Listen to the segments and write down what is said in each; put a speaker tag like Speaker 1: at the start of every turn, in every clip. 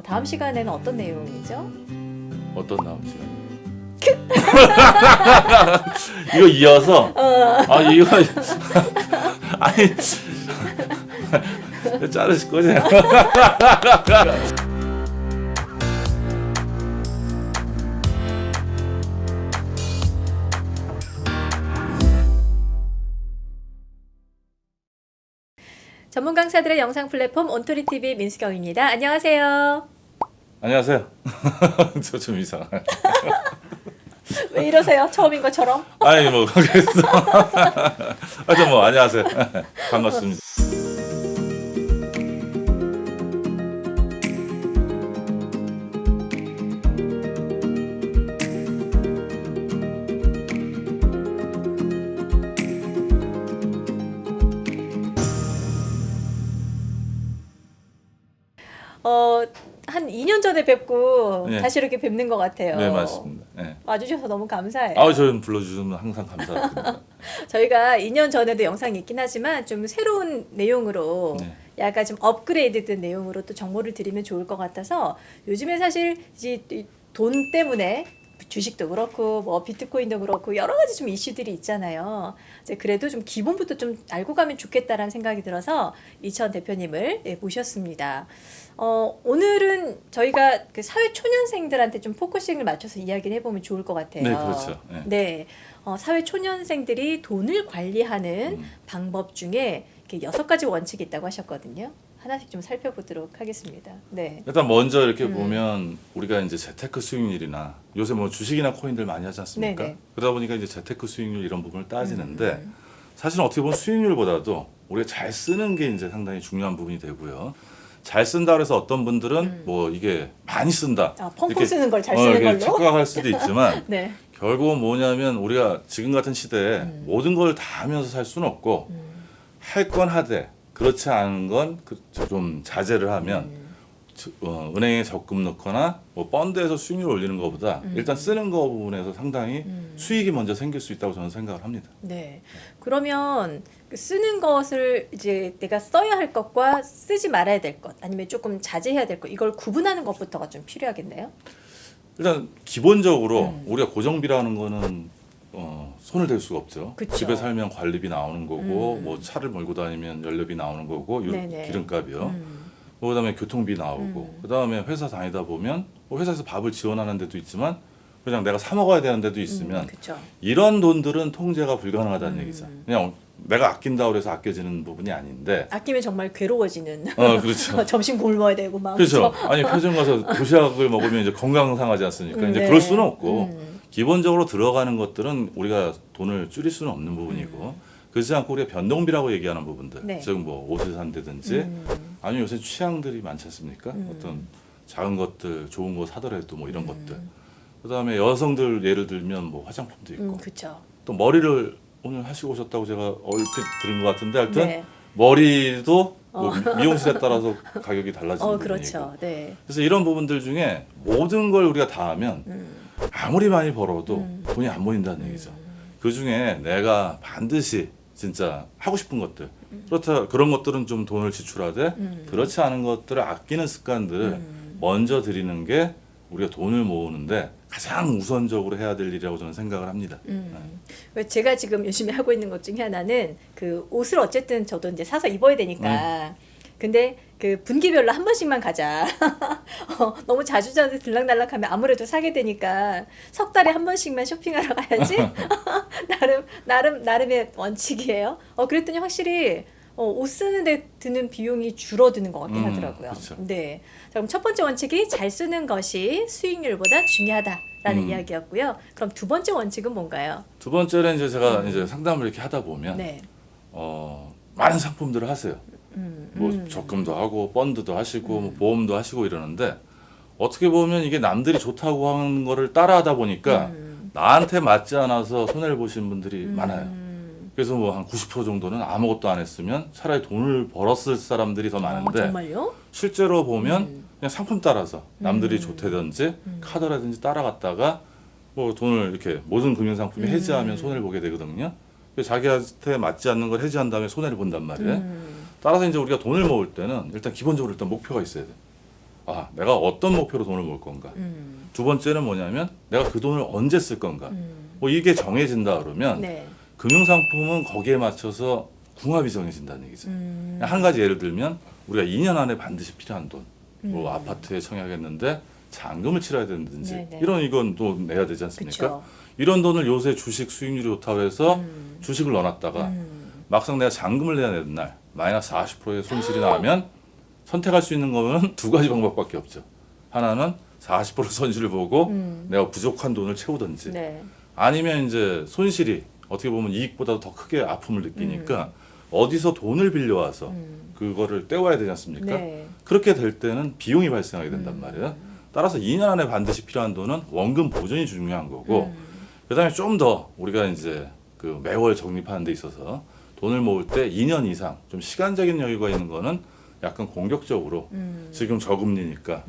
Speaker 1: 다음 시간에는 어떤 내용이죠?
Speaker 2: 어떤 다음 시간? 이거 이어서 이거 아니 자르실 거죠?
Speaker 1: 전문 강사들의 영상 플랫폼 온토리 TV 민수경입니다. 안녕하세요.
Speaker 2: 안녕하세요. 저 좀 이상해.
Speaker 1: 왜 이러세요? 처음인 것처럼?
Speaker 2: 아니 뭐 그랬어. 하여튼 뭐 안녕하세요. 반갑습니다.
Speaker 1: 한 2년 전에 뵙고
Speaker 2: 네.
Speaker 1: 다시 이렇게 뵙는 것 같아요.
Speaker 2: 네 맞습니다. 네.
Speaker 1: 와주셔서 너무 감사해요.
Speaker 2: 저는 불러주시면 항상 감사드립니다.
Speaker 1: 저희가 2년 전에도 영상이 있긴 하지만 좀 새로운 내용으로
Speaker 2: 네.
Speaker 1: 약간 좀 업그레이드된 내용으로 또 정보를 드리면 좋을 것 같아서 요즘에 사실 이제 돈 때문에 주식도 그렇고 뭐 비트코인도 그렇고 여러 가지 좀 이슈들이 있잖아요. 이제 그래도 좀 기본부터 좀 알고 가면 좋겠다라는 생각이 들어서 이천 대표님을 모셨습니다. 오늘은 저희가 그 사회 초년생들한테 좀 포커싱을 맞춰서 이야기를 해보면 좋을 것 같아요.
Speaker 2: 네 그렇죠. 네.
Speaker 1: 네, 사회 초년생들이 돈을 관리하는 방법 중에 이렇게 6가지 원칙이 있다고 하셨거든요. 하나씩 좀 살펴보도록 하겠습니다. 네.
Speaker 2: 일단 먼저 이렇게 보면 우리가 이제 재테크 수익률이나 요새 뭐 주식이나 코인들 많이 하지 않습니까?
Speaker 1: 네네.
Speaker 2: 그러다 보니까 이제 재테크 수익률 이런 부분을 따지는데 사실은 어떻게 보면 수익률보다도 우리가 잘 쓰는 게 이제 상당히 중요한 부분이 되고요. 잘 쓴다 그래서 어떤 분들은 뭐 이게 많이 쓴다.
Speaker 1: 펑펑
Speaker 2: 이렇게
Speaker 1: 쓰는 걸 잘 쓰는
Speaker 2: 이렇게
Speaker 1: 걸로.
Speaker 2: 착각할 수도 있지만
Speaker 1: 네.
Speaker 2: 결국은 뭐냐면 우리가 지금 같은 시대에 모든 걸 다 하면서 살 수는 없고 할 건 하되 그렇지 않은 건 좀 자제를 하면 은행에 적금 넣거나 뭐 펀드에서 수익률 올리는 것보다 일단 쓰는 거 부분에서 상당히 수익이 먼저 생길 수 있다고 저는 생각을 합니다.
Speaker 1: 네. 그러면 그 쓰는 것을 이제 내가 써야 할 것과 쓰지 말아야 될 것, 아니면 조금 자제해야 될 것, 이걸 구분하는 것부터가 좀 필요하겠네요.
Speaker 2: 일단 기본적으로 우리가 고정비라는 거는 손을 댈 수가 없죠.
Speaker 1: 그쵸.
Speaker 2: 집에 살면 관리비 나오는 거고 뭐 차를 몰고 다니면 연료비 나오는 거고
Speaker 1: 네네.
Speaker 2: 기름값이요. 뭐 그다음에 교통비 나오고 그다음에 회사 다니다 보면 뭐 회사에서 밥을 지원하는 데도 있지만 그냥 내가 사 먹어야 되는 데도 있으면
Speaker 1: 그렇죠.
Speaker 2: 이런 돈들은 통제가 불가능하다는 얘기죠. 그냥 내가 아낀다고 해서 아껴지는 부분이 아닌데
Speaker 1: 아끼면 정말 괴로워지는.
Speaker 2: 그렇죠.
Speaker 1: 점심 굶어야 되고 막.
Speaker 2: 그렇죠. 아니 편의점 가서 도시락을 먹으면 이제 건강 상하지 않습니까? 이제
Speaker 1: 네.
Speaker 2: 그럴 수는 없고 기본적으로 들어가는 것들은 우리가 돈을 줄일 수는 없는 부분이고 그렇지 않고 우리가 변동비라고 얘기하는 부분들,
Speaker 1: 네.
Speaker 2: 즉 뭐 옷을 산다든지 아니면 요새 취향들이 많지 않습니까? 어떤 작은 것들, 좋은 거 사더라도 뭐 이런 것들. 그다음에 여성들 예를 들면 뭐 화장품도 있고
Speaker 1: 그렇죠.
Speaker 2: 또 머리를 오늘 하시고 오셨다고 제가 얼핏 들은 것 같은데 하여튼
Speaker 1: 네.
Speaker 2: 머리도 뭐 미용실에 따라서 가격이 달라지는 부분이고
Speaker 1: 그렇죠. 네.
Speaker 2: 그래서 이런 부분들 중에 모든 걸 우리가 다 하면 아무리 많이 벌어도 돈이 안 모인다는 얘기죠. 그 중에 내가 반드시 진짜 하고 싶은 것들 그렇다 그런 것들은 좀 돈을 지출하되 그렇지 않은 것들을 아끼는 습관들을 먼저 들이는 게 우리가 돈을 모으는데 가장 우선적으로 해야 될 일이라고 저는 생각을 합니다.
Speaker 1: 제가 지금 열심히 하고 있는 것 중에 하나는 그 옷을 어쨌든 저도 이제 사서 입어야 되니까. 근데 그 분기별로 한 번씩만 가자. 너무 자주 들락날락하면 아무래도 사게 되니까 석 달에 한 번씩만 쇼핑하러 가야지. 나름의 원칙이에요. 그랬더니 확실히 옷 쓰는데 드는 비용이 줄어드는 것 같긴 하더라고요.
Speaker 2: 그렇죠.
Speaker 1: 네. 자, 그럼 첫 번째 원칙이 잘 쓰는 것이 수익률보다 중요하다라는 이야기였고요. 그럼 두 번째 원칙은 뭔가요?
Speaker 2: 두 번째는 이제 제가 이제 상담을 이렇게 하다 보면
Speaker 1: 네.
Speaker 2: 많은 상품들을 하세요. 뭐 적금도 하고 펀드도 하시고 뭐 보험도 하시고 이러는데 어떻게 보면 이게 남들이 좋다고 하는 거를 따라하다 보니까 나한테 맞지 않아서 손해를 보신 분들이 많아요. 그래서 뭐 한 90% 정도는 아무것도 안 했으면 차라리 돈을 벌었을 사람들이 더 많은데
Speaker 1: 정말요?
Speaker 2: 실제로 보면 그냥 상품 따라서 남들이 좋다든지 카드라든지 따라갔다가 뭐 돈을 이렇게 모든 금융상품이 해지하면 손해를 보게 되거든요. 그래서 자기한테 맞지 않는 걸 해지한 다음에 손해를 본단 말이에요. 따라서 이제 우리가 돈을 모을 때는 일단 기본적으로 일단 목표가 있어야 돼. 아, 내가 어떤 목표로 돈을 모을 건가. 두 번째는 뭐냐면 내가 그 돈을 언제 쓸 건가. 뭐 이게 정해진다 그러면
Speaker 1: 네.
Speaker 2: 금융상품은 거기에 맞춰서 궁합이 정해진다는 얘기죠. 한 가지 예를 들면 우리가 2년 안에 반드시 필요한 돈, 뭐 아파트에 청약했는데 잔금을 치러야 되는지
Speaker 1: 네네.
Speaker 2: 이건 돈 내야 되지 않습니까?
Speaker 1: 그쵸.
Speaker 2: 이런 돈을 요새 주식 수익률이 좋다고 해서 주식을 넣어놨다가 막상 내가 잔금을 내야 되는 날 마이너스 40%의 손실이 나면 선택할 수 있는 거는 두 가지 방법밖에 없죠. 하나는 40% 손실을 보고 내가 부족한 돈을 채우든지
Speaker 1: 네.
Speaker 2: 아니면 이제 손실이 어떻게 보면 이익보다도 더 크게 아픔을 느끼니까 어디서 돈을 빌려와서 그거를 떼와야 되지 않습니까?
Speaker 1: 네.
Speaker 2: 그렇게 될 때는 비용이 발생하게 된단 말이에요. 따라서 2년 안에 반드시 필요한 돈은 원금 보존이 중요한 거고 그다음에 좀 더 우리가 이제 그 매월 적립하는 데 있어서 돈을 모을 때 2년 이상 좀 시간적인 여유가 있는 거는 약간 공격적으로 지금 저금리니까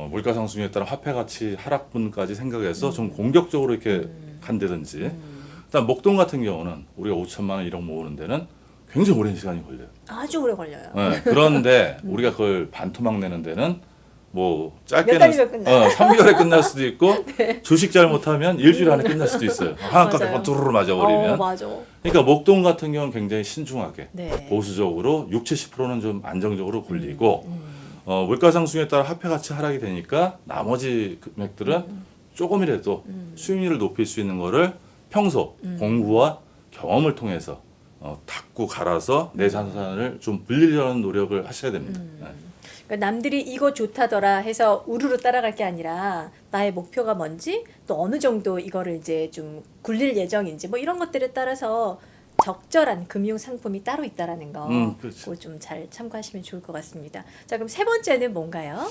Speaker 2: 물가 상승에 따라 화폐 가치 하락분까지 생각해서 좀 공격적으로 이렇게 간다든지 일단 목돈 같은 경우는 우리가 5천만 원 1억 모으는 데는 굉장히 오랜 시간이 걸려요.
Speaker 1: 아주 오래 걸려요.
Speaker 2: 네, 그런데 우리가 그걸 반토막 내는 데는 뭐
Speaker 1: 몇
Speaker 2: 짧게는
Speaker 1: 달이면 끝나요.
Speaker 2: 3개월에 끝날 수도 있고 주식 잘못하면 일주일 안에 끝날 수도 있어요. 한값에
Speaker 1: 맞아요.
Speaker 2: 두루루 맞아버리면.
Speaker 1: 맞아.
Speaker 2: 그러니까 목돈 같은 경우는 굉장히 신중하게
Speaker 1: 네.
Speaker 2: 보수적으로 60~70%는 좀 안정적으로 굴리고 물가 상승에 따라 화폐 가치 하락이 되니까 나머지 금액들은 조금이라도 수익률을 높일 수 있는 거를 평소 공부와 경험을 통해서 닦고 갈아서 내 자산을 좀 불리려는 노력을 하셔야 됩니다. 네.
Speaker 1: 그러니까 남들이 이거 좋다더라 해서 우르르 따라갈 게 아니라 나의 목표가 뭔지 또 어느 정도 이거를 이제 좀 굴릴 예정인지 뭐 이런 것들에 따라서 적절한 금융 상품이 따로 있다라는 거
Speaker 2: 그렇죠.
Speaker 1: 그거 좀 잘 참고하시면 좋을 것 같습니다. 자, 그럼 세 번째는 뭔가요?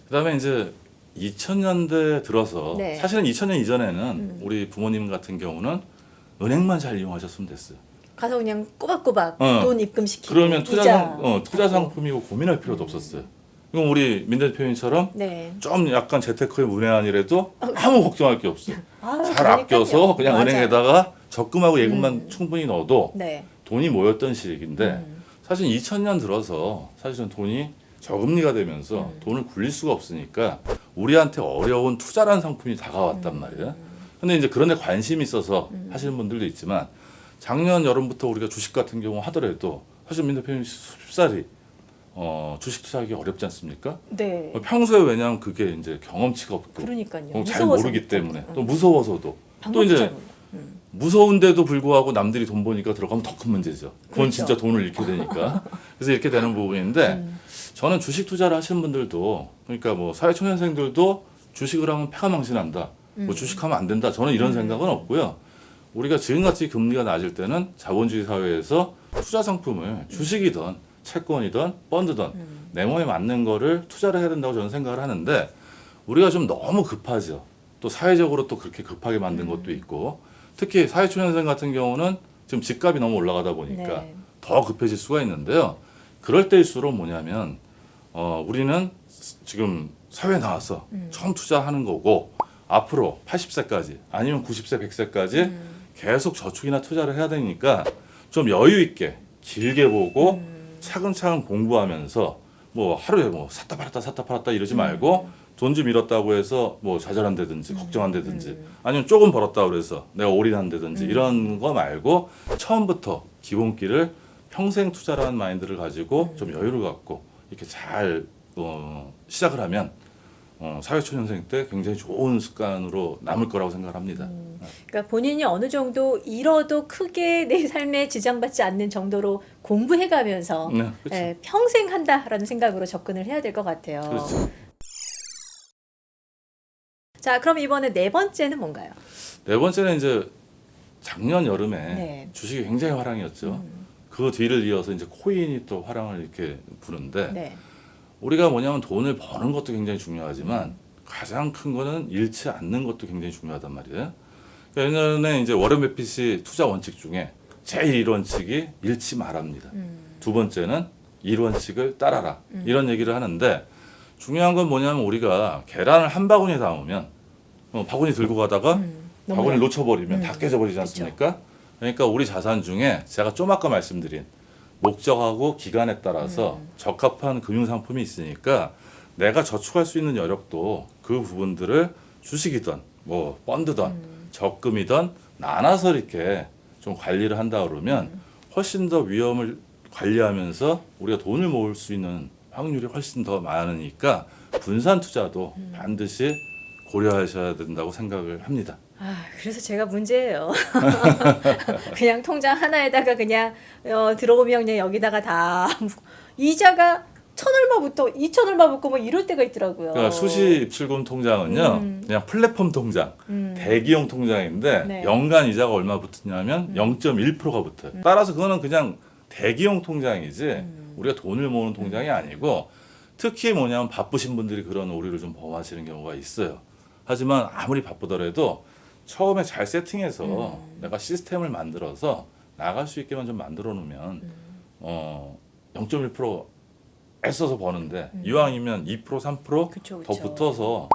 Speaker 2: 그다음에 이제 2000년대 들어서
Speaker 1: 네.
Speaker 2: 사실은 2000년 이전에는 우리 부모님 같은 경우는 은행만 잘 이용하셨으면 됐어요.
Speaker 1: 가서 그냥 꼬박꼬박
Speaker 2: 어.
Speaker 1: 돈 입금시키고
Speaker 2: 그러면
Speaker 1: 이자
Speaker 2: 투자 상품이고 고민할 필요도 없었어요. 그럼 우리 민 대표님처럼
Speaker 1: 네.
Speaker 2: 좀 약간 재테크에 문외한이라도 아무 걱정할 게 없어요.
Speaker 1: 아,
Speaker 2: 잘
Speaker 1: 그러니까요.
Speaker 2: 아껴서 그냥
Speaker 1: 맞아요.
Speaker 2: 은행에다가 적금하고 예금만 충분히 넣어도
Speaker 1: 네.
Speaker 2: 돈이 모였던 시기인데 사실 2000년 들어서 사실은 돈이 저금리가 되면서 돈을 굴릴 수가 없으니까 우리한테 어려운 투자라는 상품이 다가왔단 말이에요. 근데 이제 그런 데 관심이 있어서 하시는 분들도 있지만 작년 여름부터 우리가 주식 같은 경우 하더라도 사실 민 대표님 쉽사리 주식 투자하기 어렵지 않습니까?
Speaker 1: 네.
Speaker 2: 평소에 왜냐하면 그게 이제 경험치가 없고
Speaker 1: 그러니까요.
Speaker 2: 잘 모르기 때문에 또 무서워서도 또
Speaker 1: 방법도
Speaker 2: 이제
Speaker 1: 잘 몰라.
Speaker 2: 무서운데도 불구하고 남들이 돈 버니까 들어가면 더 큰 문제죠. 그건
Speaker 1: 그렇죠.
Speaker 2: 진짜 돈을 잃게 되니까. 그래서 이렇게 되는 부분인데 저는 주식 투자를 하시는 분들도 그러니까 뭐 사회초년생들도 주식을 하면 패가 망신한다. 뭐 주식하면 안 된다. 저는 이런 생각은 없고요. 우리가 지금같이 금리가 낮을 때는 자본주의 사회에서 투자 상품을 주식이든 채권이든 펀드든 내 몸에 맞는 거를 투자를 해야 된다고 저는 생각을 하는데 우리가 좀 너무 급하죠. 또 사회적으로 또 그렇게 급하게 만든 것도 있고 특히 사회초년생 같은 경우는 지금 집값이 너무 올라가다 보니까
Speaker 1: 네.
Speaker 2: 더 급해질 수가 있는데요. 그럴 때일수록 뭐냐면 우리는 지금 사회에 나와서 처음 투자하는 거고 앞으로 80세까지 아니면 90세, 100세까지 계속 저축이나 투자를 해야 되니까 좀 여유 있게 길게 보고 차근차근 공부하면서 뭐 하루에 뭐 샀다 팔았다 이러지 말고 돈 좀 잃었다고 해서 뭐 좌절한다든지 걱정한다든지 아니면 조금 벌었다고 그래서 내가 올인한다든지 이런 거 말고 처음부터 기본기를 평생 투자라는 마인드를 가지고 좀 여유를 갖고 이렇게 잘 시작을 하면 사회초년생 때 굉장히 좋은 습관으로 남을 거라고 생각합니다.
Speaker 1: 그러니까 본인이 어느 정도 잃어도 크게 내 삶에 지장받지 않는 정도로 공부해가면서
Speaker 2: 네, 그렇죠.
Speaker 1: 예, 평생 한다라는 생각으로 접근을 해야 될 것 같아요.
Speaker 2: 그렇죠.
Speaker 1: 자, 그럼 이번에 네 번째는 뭔가요?
Speaker 2: 네 번째는 이제 작년 여름에
Speaker 1: 네.
Speaker 2: 주식이 굉장히 화랑이었죠. 그 뒤를 이어서 이제 코인이 또 화랑을 이렇게 부는데
Speaker 1: 네.
Speaker 2: 우리가 뭐냐면 돈을 버는 것도 굉장히 중요하지만 가장 큰 거는 잃지 않는 것도 굉장히 중요하단 말이에요. 그러니까 예전에 이제 워런 버핏이 투자 원칙 중에 제일 1원칙이 잃지 말합니다. 두 번째는 1원칙을 따라라. 이런 얘기를 하는데 중요한 건 뭐냐면 우리가 계란을 한 바구니에 담으면 바구니 들고 가다가 바구니를 놓쳐버리면 다 깨져버리지 않습니까? 그러니까 우리 자산 중에 제가 좀 아까 말씀드린 목적하고 기간에 따라서 적합한 금융상품이 있으니까 내가 저축할 수 있는 여력도 그 부분들을 주식이든 뭐 펀드든 적금이든 나눠서 이렇게 좀 관리를 한다 그러면 훨씬 더 위험을 관리하면서 우리가 돈을 모을 수 있는 확률이 훨씬 더 많으니까 분산 투자도 반드시 고려하셔야 된다고 생각을 합니다.
Speaker 1: 아, 그래서 제가 문제예요. 그냥 통장 하나에다가 그냥 들어오면 그냥 여기다가 다 이자가 1,000얼마부터 2,000얼마 붙고 뭐 이럴 때가 있더라고요.
Speaker 2: 그러니까 수시 입출금 통장은요, 그냥 플랫폼 통장, 대기용 통장인데
Speaker 1: 네.
Speaker 2: 연간 이자가 얼마 붙느냐면 0.1%가 붙어요. 따라서 그거는 그냥 대기용 통장이지 우리가 돈을 모으는 통장이 아니고 특히 뭐냐면 바쁘신 분들이 그런 오류를 좀 범하시는 경우가 있어요. 하지만 아무리 바쁘더라도 처음에 잘 세팅해서 내가 시스템을 만들어서 나갈 수 있게만 좀 만들어 놓으면 0.1% 애써서 버는데 이왕이면 2% 3%
Speaker 1: 그쵸,
Speaker 2: 더
Speaker 1: 그쵸.
Speaker 2: 붙어서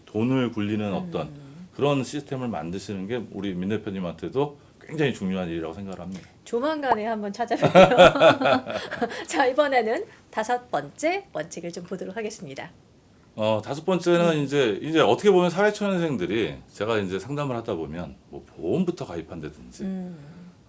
Speaker 2: 돈을 굴리는 어떤 그런 시스템을 만드시는 게 우리 민 대표님한테도 굉장히 중요한 일이라고 생각을 합니다.
Speaker 1: 조만간에 한번 찾아뵐게요. 자, 이번에는 5번째 원칙을 좀 보도록 하겠습니다.
Speaker 2: 다섯 번째는 이제 어떻게 보면 사회초년생들이 제가 이제 상담을 하다 보면 뭐 보험부터 가입한다든지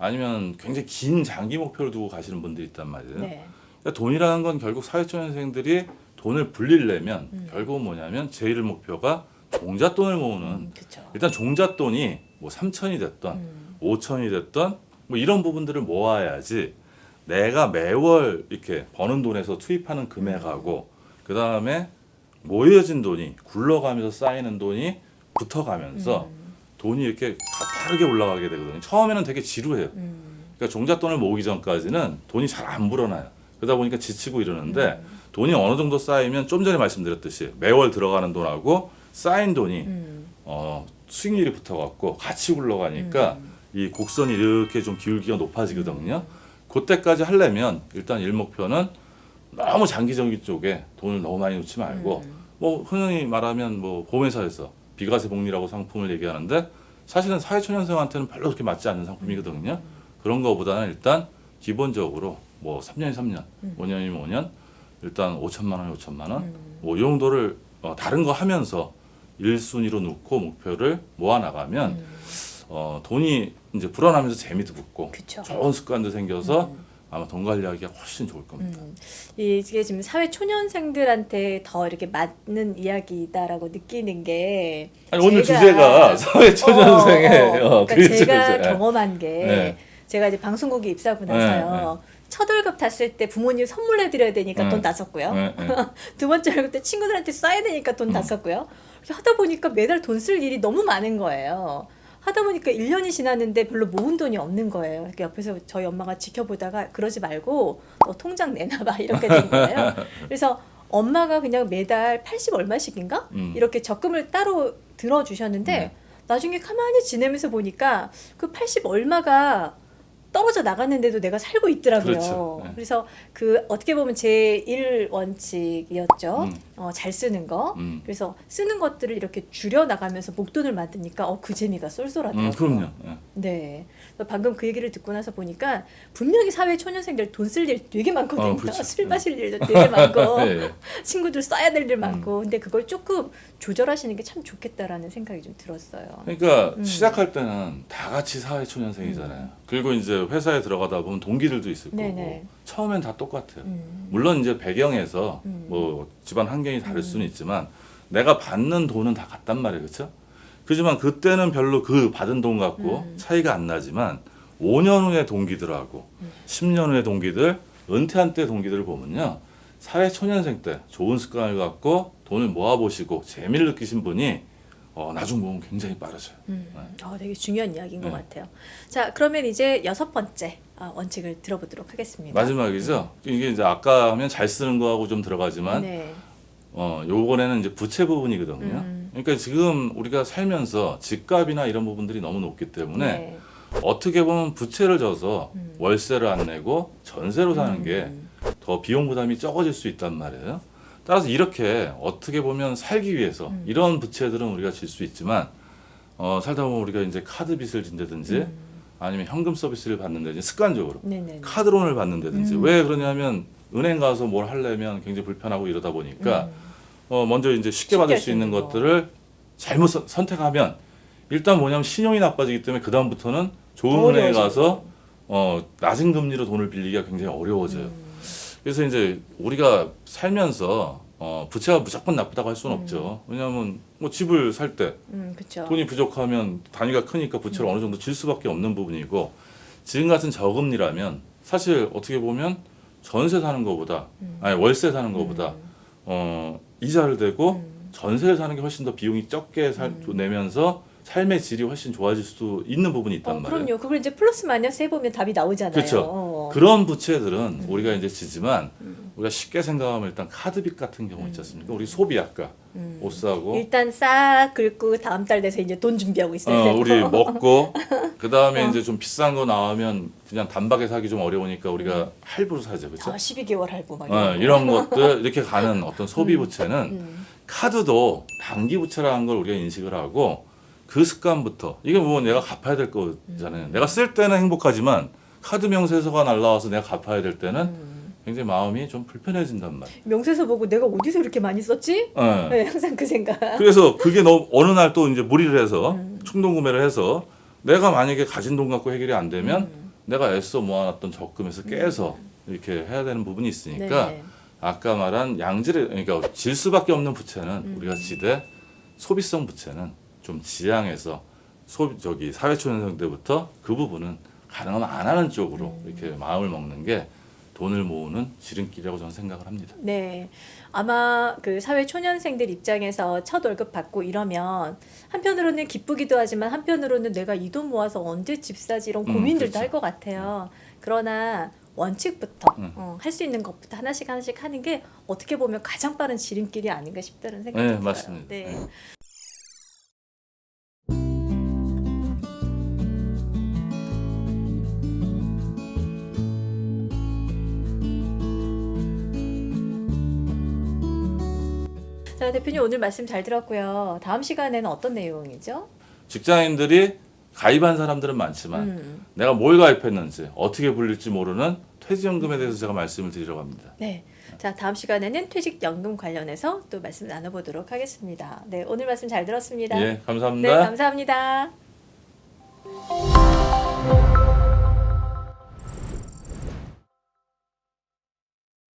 Speaker 2: 아니면 굉장히 긴 장기 목표를 두고 가시는 분들이 있단 말이에요.
Speaker 1: 네.
Speaker 2: 그러니까 돈이라는 건 결국 사회초년생들이 돈을 불리려면 결국은 뭐냐면 제일 목표가 종잣돈을 모으는
Speaker 1: 그렇죠.
Speaker 2: 일단 종잣돈이 뭐 3천이 됐던 5천이 됐던 뭐 이런 부분들을 모아야지 내가 매월 이렇게 버는 돈에서 투입하는 금액하고 그 다음에 모여진 돈이 굴러가면서 쌓이는 돈이 붙어가면서 돈이 이렇게 가파르게 올라가게 되거든요. 처음에는 되게 지루해요. 그러니까 종잣돈을 모으기 전까지는 돈이 잘 안 불어나요. 그러다 보니까 지치고 이러는데 돈이 어느 정도 쌓이면 좀 전에 말씀드렸듯이 매월 들어가는 돈하고 쌓인 돈이 수익률이 붙어갖고 같이 굴러가니까 이 곡선이 이렇게 좀 기울기가 높아지거든요. 그때까지 하려면 일단 일목표는 너무 장기적인 쪽에 돈을 너무 많이 놓지 말고 뭐 흔히 말하면 뭐 보험회사에서 비과세 복리라고 상품을 얘기하는데 사실은 사회초년생한테는 별로 그렇게 맞지 않는 상품이거든요. 그런 거보다는 일단 기본적으로 뭐 3년이 3년, 5년이면 5년, 일단 5천만 원이 5천만 원, 뭐 이 정도를 다른 거 하면서 1순위로 놓고 목표를 모아 나가면 돈이 이제 불어나면서 재미도 붙고
Speaker 1: 그쵸.
Speaker 2: 좋은 습관도 생겨서 아마 돈 관리하기가 훨씬 좋을 겁니다.
Speaker 1: 이게 지금 사회 초년생들한테 더 이렇게 맞는 이야기다라고 느끼는 게
Speaker 2: 아니, 오늘 주제가 사회초년생의
Speaker 1: 그러니까
Speaker 2: 그렇죠,
Speaker 1: 제가
Speaker 2: 그렇죠.
Speaker 1: 경험한 게
Speaker 2: 네.
Speaker 1: 제가 이제 방송국에 입사하고 나서요. 첫 월급 탔을 때 부모님 선물해 드려야 되니까 돈 다 썼고요. 두 번째 월급 때 친구들한테 써야 되니까 돈 다 썼고요. 이렇게 하다 보니까 매달 돈 쓸 일이 너무 많은 거예요. 하다 보니까 1년이 지났는데 별로 모은 돈이 없는 거예요. 이렇게 옆에서 저희 엄마가 지켜보다가 그러지 말고 너 통장 내놔봐 이렇게 된 거예요. 그래서 엄마가 그냥 매달 80 얼마씩인가 이렇게 적금을 따로 들어주셨는데 나중에 가만히 지내면서 보니까 그 80 얼마가 떨어져 나갔는데도 내가 살고 있더라고요.
Speaker 2: 그렇죠. 네.
Speaker 1: 그래서 그 어떻게 보면 제 1원칙이었죠. 잘 쓰는 거. 그래서 쓰는 것들을 이렇게 줄여 나가면서 목돈을 만드니까 그 재미가 쏠쏠하더라고요.
Speaker 2: 그럼요.
Speaker 1: 네. 그래서 방금 그 얘기를 듣고 나서 보니까 분명히 사회 초년생들 돈 쓸 일 되게 많거든요.
Speaker 2: 그렇죠.
Speaker 1: 술 마실 일도 되게 많고
Speaker 2: 네.
Speaker 1: 친구들 써야 될 일 많고 근데 그걸 조금 조절하시는 게 참 좋겠다라는 생각이 좀 들었어요.
Speaker 2: 그러니까 시작할 때는 다 같이 사회초년생이잖아요. 그리고 이제 회사에 들어가다 보면 동기들도 있을 거고
Speaker 1: 네네.
Speaker 2: 처음엔 다 똑같아요. 물론 이제 배경에서 뭐 집안 환경이 다를 수는 있지만 내가 받는 돈은 다 같단 말이에요. 그렇죠? 그렇지만 그때는 별로 그 받은 돈 갖고 차이가 안 나지만 5년 후에 동기들하고 10년 후에 동기들, 은퇴한 때 동기들을 보면요. 사회초년생 때 좋은 습관을 갖고 돈을 모아보시고 재미를 느끼신 분이 나중 보면 굉장히 빠르죠.
Speaker 1: 되게 중요한 이야기인 것
Speaker 2: 네.
Speaker 1: 같아요. 자, 그러면 이제 6번째 원칙을 들어보도록 하겠습니다.
Speaker 2: 마지막이죠. 이게 이제 아까 하면 잘 쓰는 거하고 좀 들어가지만
Speaker 1: 네.
Speaker 2: 요번에는 이제 부채 부분이거든요. 그러니까 지금 우리가 살면서 집값이나 이런 부분들이 너무 높기 때문에
Speaker 1: 네.
Speaker 2: 어떻게 보면 부채를 져서 월세를 안 내고 전세로 사는 게 더 비용 부담이 적어질 수 있단 말이에요. 따라서 이렇게 어떻게 보면 살기 위해서 이런 부채들은 우리가 질 수 있지만 살다 보면 우리가 이제 카드 빚을 진다든지 아니면 현금 서비스를 받는다든지 습관적으로
Speaker 1: 네네.
Speaker 2: 카드론을 받는다든지 왜 그러냐면 은행 가서 뭘 하려면 굉장히 불편하고 이러다 보니까 먼저 이제 쉽게
Speaker 1: 쉽게
Speaker 2: 받을
Speaker 1: 할
Speaker 2: 수
Speaker 1: 수
Speaker 2: 있는
Speaker 1: 있는 거.
Speaker 2: 것들을 잘못 선택하면 일단 뭐냐면 신용이 나빠지기 때문에 그 다음부터는 좋은 은행에
Speaker 1: 어려워지고.
Speaker 2: 가서 낮은 금리로 돈을 빌리기가 굉장히 어려워져요.
Speaker 1: 음.
Speaker 2: 그래서 이제 우리가 살면서 부채가 무조건 나쁘다고 할 수는 없죠. 왜냐하면 뭐 집을 살 때
Speaker 1: 그렇죠.
Speaker 2: 돈이 부족하면 단위가 크니까 부채를 어느 정도 질 수밖에 없는 부분이고 지금 같은 저금리라면 사실 어떻게 보면 전세 사는 것보다 아니 월세 사는 것보다 이자를 대고 전세를 사는 게 훨씬 더 비용이 적게 내면서 삶의 질이 훨씬 좋아질 수도 있는 부분이 있단 말이에요.
Speaker 1: 그럼요. 그걸 이제 플러스 마이너스 해보면 답이 나오잖아요.
Speaker 2: 그렇죠. 그런 부채들은 우리가 이제 지지만 우리가 쉽게 생각하면 일단 카드빚 같은 경우 있지 않습니까? 우리 소비 아까 옷 사고
Speaker 1: 일단 싹 긁고 다음 달 돼서 이제 돈 준비하고 있어야 되고.
Speaker 2: 우리 먹고 그 다음에 이제 좀 비싼 거 나오면 그냥 단박에 사기 좀 어려우니까 우리가 할부로 사죠, 그렇죠?
Speaker 1: 12개월 할부 막
Speaker 2: 이런 것들 이렇게 가는 어떤 소비 부채는 카드도 단기 부채라는 걸 우리가 인식을 하고 그 습관부터 이게 뭐 내가 갚아야 될 거잖아요. 내가 쓸 때는 행복하지만 카드 명세서가 날라와서 내가 갚아야 될 때는 굉장히 마음이 좀 불편해진단 말이에요.
Speaker 1: 명세서 보고 내가 어디서 이렇게 많이 썼지?
Speaker 2: 네.
Speaker 1: 네, 항상 그 생각.
Speaker 2: 그래서 그게 어느 날 또 이제 무리를 해서 충동 구매를 해서 내가 만약에 가진 돈 갖고 해결이 안 되면 내가 애써 모아놨던 적금에서 깨서 이렇게 해야 되는 부분이 있으니까
Speaker 1: 네.
Speaker 2: 아까 말한 그러니까 질 수밖에 없는 부채는 우리가 지대 소비성 부채는 좀 지양해서 사회초년생 때부터 그 부분은 가능하면 안 하는 쪽으로 이렇게 마음을 먹는 게 돈을 모으는 지름길이라고 저는 생각을 합니다.
Speaker 1: 네. 아마 그 사회 초년생들 입장에서 첫 월급 받고 이러면 한편으로는 기쁘기도 하지만 한편으로는 내가 이 돈 모아서 언제 집 사지 이런 고민들도
Speaker 2: 그렇죠.
Speaker 1: 할 것 같아요. 그러나 원칙부터 할 수 있는 것부터 하나씩 하는 게 어떻게 보면 가장 빠른 지름길이 아닌가 싶다는 생각이
Speaker 2: 네,
Speaker 1: 들어요.
Speaker 2: 맞습니다.
Speaker 1: 네. 자, 대표님 오늘 말씀 잘 들었고요. 다음 시간에는 어떤 내용이죠?
Speaker 2: 직장인들이 가입한 사람들은 많지만 내가 뭘 가입했는지 어떻게 불릴지 모르는 퇴직연금에 대해서 제가 말씀을 드리려고 합니다.
Speaker 1: 네. 자, 다음 시간에는 퇴직연금 관련해서 또 말씀 나눠보도록 하겠습니다. 네, 오늘 말씀 잘 들었습니다.
Speaker 2: 예,
Speaker 1: 네,
Speaker 2: 감사합니다.
Speaker 1: 감사합니다.